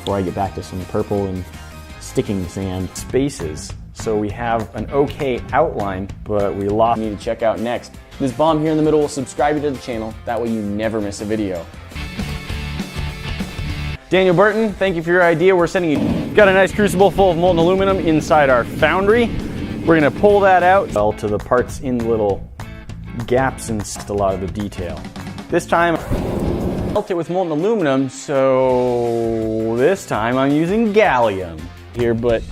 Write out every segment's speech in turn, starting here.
before I get back to some purple and sticking sand. Spaces, so we have an okay outline, but we lost. Need to check out next. This bomb here in the middle will subscribe you to the channel. That way you never miss a video. Daniel Burton, thank you for your idea. We're sending you. Got a nice crucible full of molten aluminum inside our foundry. We're gonna pull that out to the parts in little gaps and a lot of the detail. This time, melt it with molten aluminum, so this time I'm using gallium here, but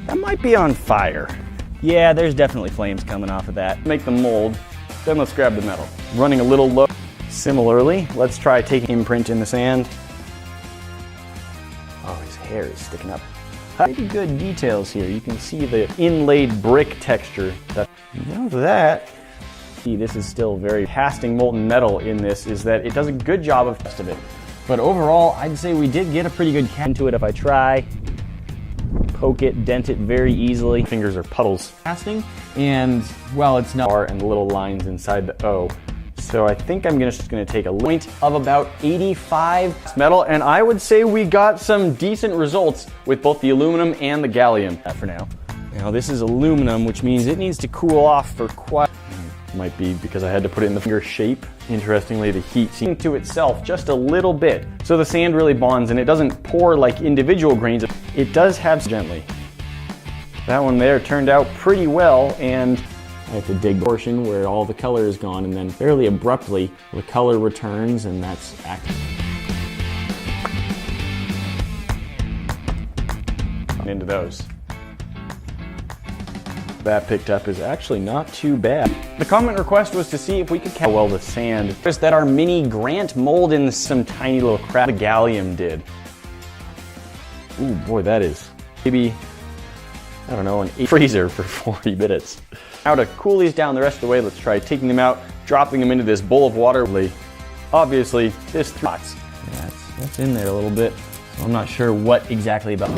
that might be on fire. Yeah, there's definitely flames coming off of that. Make the mold, then let's grab the metal. Running a little low. Similarly, let's try taking imprint in the sand. Oh, his hair is sticking up. Pretty good details here. You can see the inlaid brick texture. See, this is still very casting molten metal in this, is that it does a good job of the rest of it. But overall, I'd say we did get a pretty good cast into it. If I try, poke it, dent it very easily. Fingers are puddles. Casting, and well, it's not R and the little lines inside the O. So I think I'm just gonna take a point of about 85 metal, and I would say we got some decent results with both the aluminum and the gallium for now. Now this is aluminum, which means it needs to cool off for quite, might be because I had to put it in the finger shape. Interestingly, the heat seems to itself just a little bit. So the sand really bonds and it doesn't pour like individual grains. It does have gently. That one there turned out pretty well, and I have to dig the portion where all the color is gone, and then fairly abruptly the color returns, and that's active. Into those. That picked up is actually not too bad. The comment request was to see if we could catch well the sand. Just that our mini Grant mold in some tiny little crap the gallium did. Ooh boy, that is maybe, I don't know, an freezer for 40 minutes. Now to cool these down the rest of the way, let's try taking them out, dropping them into this bowl of water. Obviously, this spots. Yeah, that's in there a little bit. So I'm not sure what exactly about.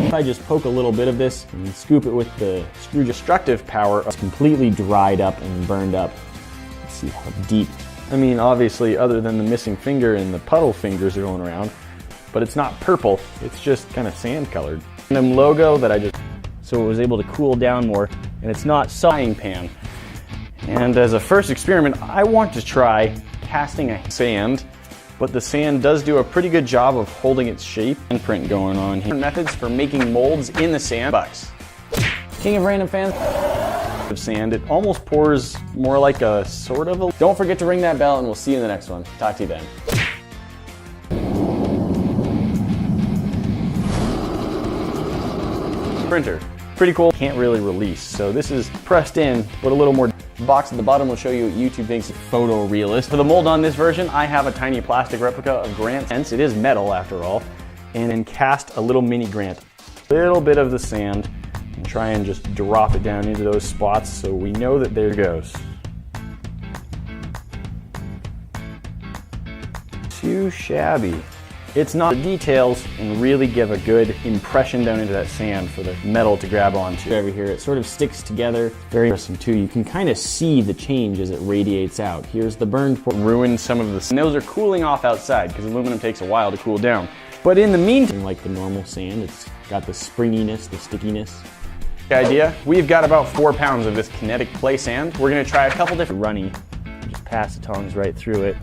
If I just poke a little bit of this and scoop it with the screw destructive power, it's completely dried up and burned up. Let's see how deep. I mean, obviously, other than the missing finger and the puddle fingers going around, but it's not purple, it's just kind of sand colored. Random logo that I just, so it was able to cool down more, and it's not frying pan. And as a first experiment, I want to try casting a sand, but the sand does do a pretty good job of holding its shape. Imprint going on here. Methods for making molds in the sand. Bucks. King of random fans of sand, it almost pours more like a sort of a. Don't forget to ring that bell, and we'll see you in the next one. Talk to you then. Printer. Pretty cool. Can't really release. So this is pressed in, but a little more. Box at the bottom will show you what YouTube thinks is photorealist. For the mold on this version, I have a tiny plastic replica of Grant. Hence, it is metal after all. And then cast a little mini Grant. A little bit of the sand and try and just drop it down into those spots so we know that there it goes. Too shabby. It's not the details and really give a good impression down into that sand for the metal to grab onto. Over here, it sort of sticks together. Very interesting too. You can kind of see the change as it radiates out. Here's the burned part. Ruined some of the, and those are cooling off outside because aluminum takes a while to cool down. But in the meantime, like the normal sand, it's got the springiness, the stickiness. The idea, we've got about 4 pounds of this Kinetic clay sand. We're gonna try a couple different runny. Just pass the tongs right through it.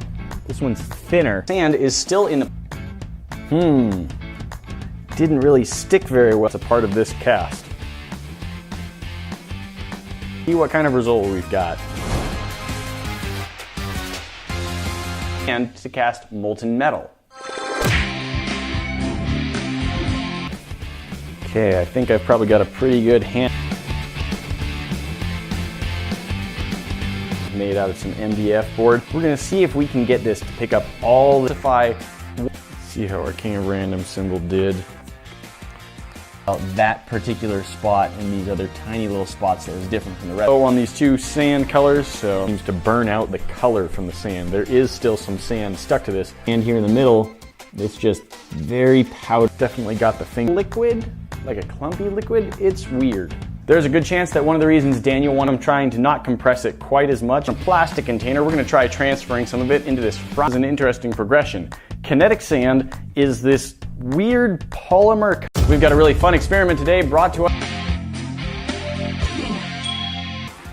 This one's thinner. Sand is still in the didn't really stick very well. It's a part of this cast. See what kind of result we've got. And to cast molten metal. Okay, I think I've probably got a pretty good hand. Made out of some MDF board. We're gonna see if we can get this to pick up all the see how our King of Random symbol did. That particular spot and these other tiny little spots that was different from the rest. So on these two sand colors, so it seems to burn out the color from the sand. There is still some sand stuck to this. And here in the middle, it's just very powdered. Definitely got the thing. Liquid, like a clumpy liquid, it's weird. There's a good chance that one of the reasons Daniel wanted him trying to not compress it quite as much in a plastic container, we're going to try transferring some of it into this front. It's an interesting progression. Kinetic sand is this weird polymer. We've got a really fun experiment today brought to us.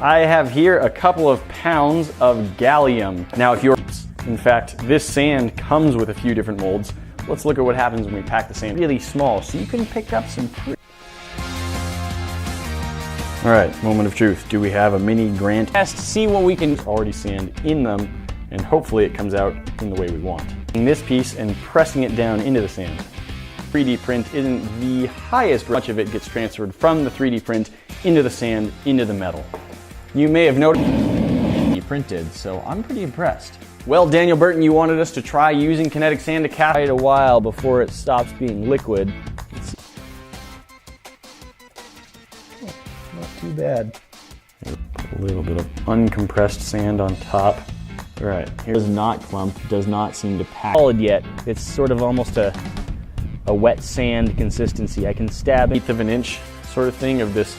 I have here a couple of pounds of gallium. Now, if you're, in fact, this sand comes with a few different molds. Let's look at what happens when we pack the sand really small, so you can pick up some pretty. All right, moment of truth. Do we have a mini Grant test? See what we can already sand in them, and hopefully it comes out in the way we want. Taking this piece and pressing it down into the sand. 3D print isn't the highest, much of it gets transferred from the 3D print into the sand, into the metal. You may have noticed printed, so I'm pretty impressed. Well, Daniel Burton, you wanted us to try using kinetic sand to cast it a while before it stops being liquid. Not too bad. Put a little bit of uncompressed sand on top. All right, here's not clump, does not seem to pack solid yet. It's sort of almost a wet sand consistency. I can stab 1/8 of an inch sort of thing of this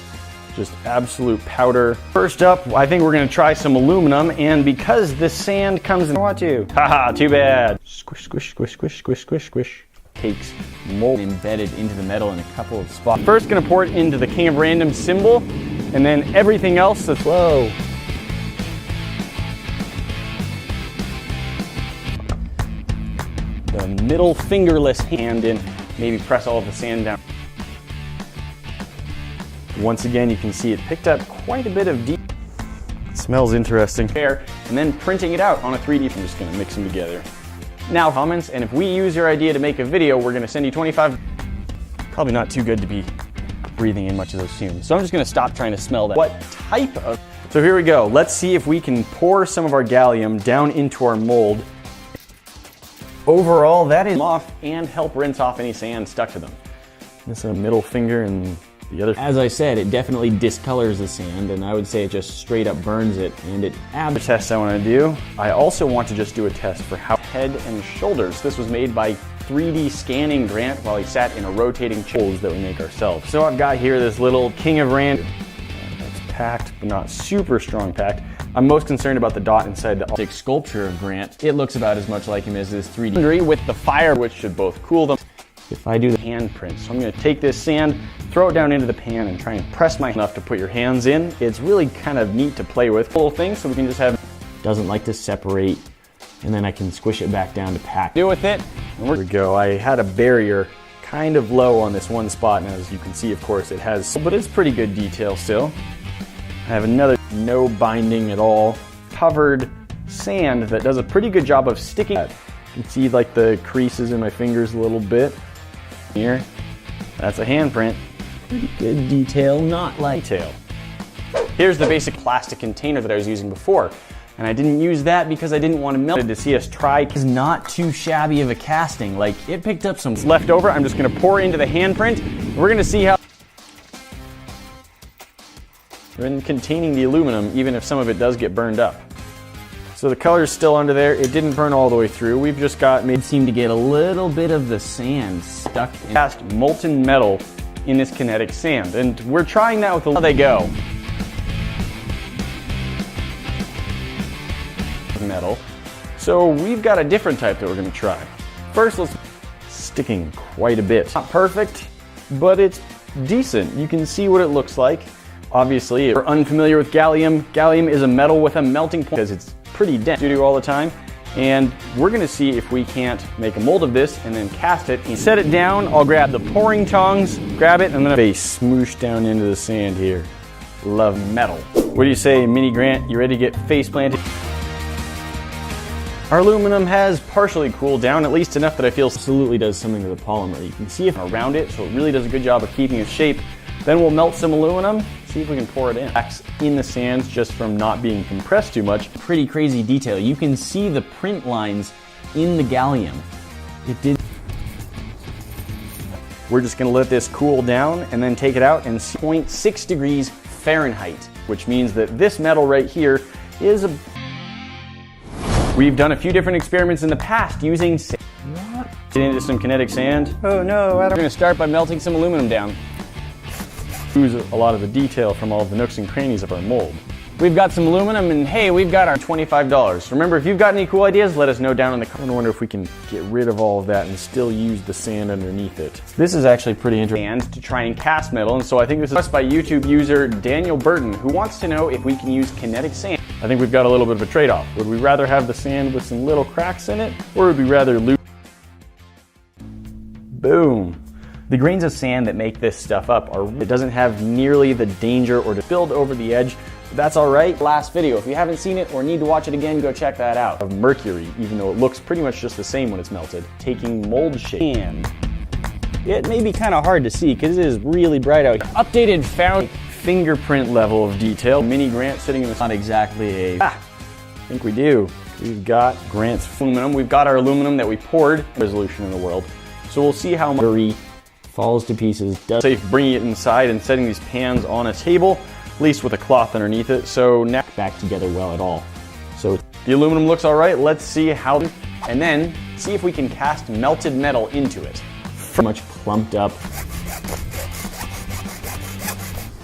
just absolute powder. First up, I think we're gonna try some aluminum, and because this sand comes in, I want to. Haha, too bad. Squish, squish, squish, squish, squish, squish, squish. Takes mold embedded into the metal in a couple of spots. First gonna pour it into the King of Random symbol, and then everything else that's low. The middle fingerless hand in, maybe press all of the sand down. Once again, you can see it picked up quite a bit of deep. It smells interesting. And then printing it out on a 3D. I'm just gonna mix them together. Now comments, and if we use your idea to make a video, we're gonna send you 25. Probably not too good to be breathing in much of those fumes. So I'm just gonna stop trying to smell that. What type of? So here we go. Let's see if we can pour some of our gallium down into our mold. Overall, that is off and help rinse off any sand stuck to them. This is a middle finger and the other. As I said, it definitely discolors the sand, and I would say it just straight up burns it, and it adds. The test I want to do. I also want to just do a test for how head and shoulders. This was made by 3D scanning Grant while he sat in a rotating chair that we make ourselves. So I've got here this little King of Random. It's packed, but not super strong packed. I'm most concerned about the dot inside the sculpture of Grant. It looks about as much like him as this 3D with the fire, which should both cool them. If I do the handprint, so I'm going to take this sand, throw it down into the pan, and try and press my enough to put your hands in. It's really kind of neat to play with. Little thing, so we can just have. Doesn't like to separate, and then I can squish it back down to pack. Deal with it. And there we go. I had a barrier kind of low on this one spot, and as you can see, of course, it has, but it's pretty good detail still. I have another no binding at all, covered sand that does a pretty good job of sticking. You can see like the creases in my fingers a little bit. Here, that's a handprint. Pretty good detail, not like detail. Here's the basic plastic container that I was using before. And I didn't use that because I didn't want to melt it to see us try. It's not too shabby of a casting. Like, it picked up some left over. I'm just gonna pour into the handprint. We're gonna see how in containing the aluminum, even if some of it does get burned up. So the color is still under there. It didn't burn all the way through. We've just got made seem to get a little bit of the sand stuck in past molten metal in this kinetic sand. And we're trying that with how they go. Metal. So we've got a different type that we're going to try. First, let's sticking quite a bit. Not perfect, but it's decent. You can see what it looks like. Obviously, if you're unfamiliar with gallium, gallium is a metal with a melting point because it's pretty dense. We do all the time, and we're going to see if we can't make a mold of this and then cast it. And set it down. I'll grab the pouring tongs, grab it, and then face smoosh down into the sand here. Love metal. What do you say, Mini Grant? You ready to get face planted? Our aluminum has partially cooled down, at least enough that I feel absolutely does something to the polymer. You can see it around it, so it really does a good job of keeping its shape. Then we'll melt some aluminum, see if we can pour it in. In the sands just from not being compressed too much. Pretty crazy detail. You can see the print lines in the gallium. It did. We're just gonna let this cool down and then take it out and 0.6 degrees Fahrenheit, which means that this metal right here is a. We've done a few different experiments in the past using sand. What? Get into some kinetic sand. Oh no, I don't. We're gonna start by melting some aluminum down. lose a lot of the detail from all of the nooks and crannies of our mold. We've got some aluminum, and hey, we've got our $25. Remember, if you've got any cool ideas, let us know down in the comments. I wonder if we can get rid of all of that and still use the sand underneath it. This is actually pretty interesting. And to try and cast metal, and so I think this is by YouTube user Daniel Burton, who wants to know if we can use kinetic sand. I think we've got a little bit of a trade-off. Would we rather have the sand with some little cracks in it, or would we rather lose? Boom. The grains of sand that make this stuff up it doesn't have nearly the danger or to build over the edge. That's all right. Last video, if you haven't seen it or need to watch it again, go check that out. Of mercury, even though it looks pretty much just the same when it's melted, taking mold shape. And it may be kind of hard to see because it is really bright out here. Updated found fingerprint level of detail. Mini Grant sitting in the, not exactly I think we do. We've got Grant's aluminum. We've got our aluminum that we poured. Resolution in the world. So we'll see how mercury falls to pieces. Safe bringing it inside and setting these pans on a table, at least with a cloth underneath it, so now back together well at all. So the aluminum looks all right. Let's see how, and then see if we can cast melted metal into it. Pretty much clumped up.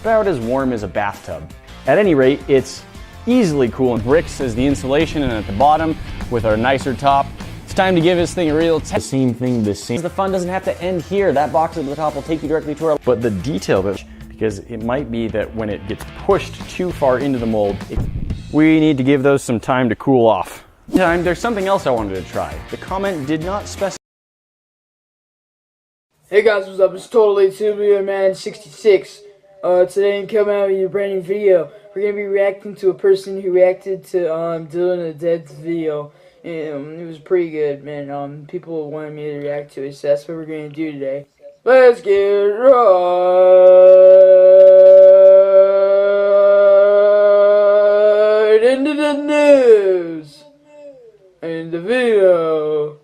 About as warm as a bathtub. At any rate, it's easily cool. And bricks as the insulation, and at the bottom with our nicer top. It's time to give this thing a real test. The same thing, the same. The fun doesn't have to end here. That box at the top will take you directly to our, but the detail that, because it might be that when it gets pushed too far into the mold, we need to give those some time to cool off. There's something else I wanted to try. The comment did not specify. Hey guys, what's up? It's totally Tubular Man 66. Today I'm coming out with a brand new video. We're gonna be reacting to a person who reacted to Dylan the Dead's video. It was pretty good, man. People wanted me to react to it, so that's what we're gonna do today. Let's get right into the news and the video.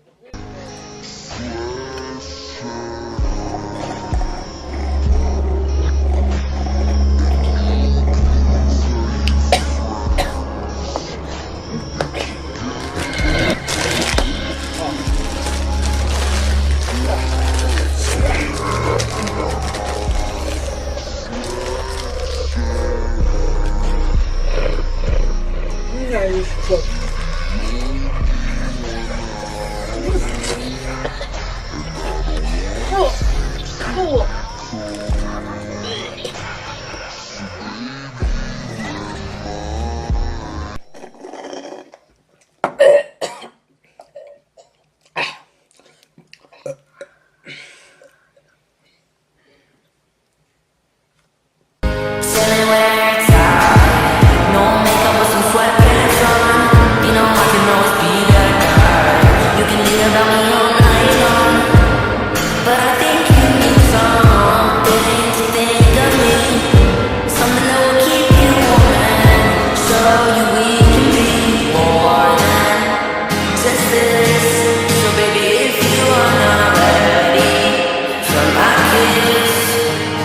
Cool.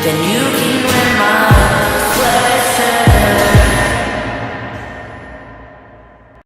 Then you can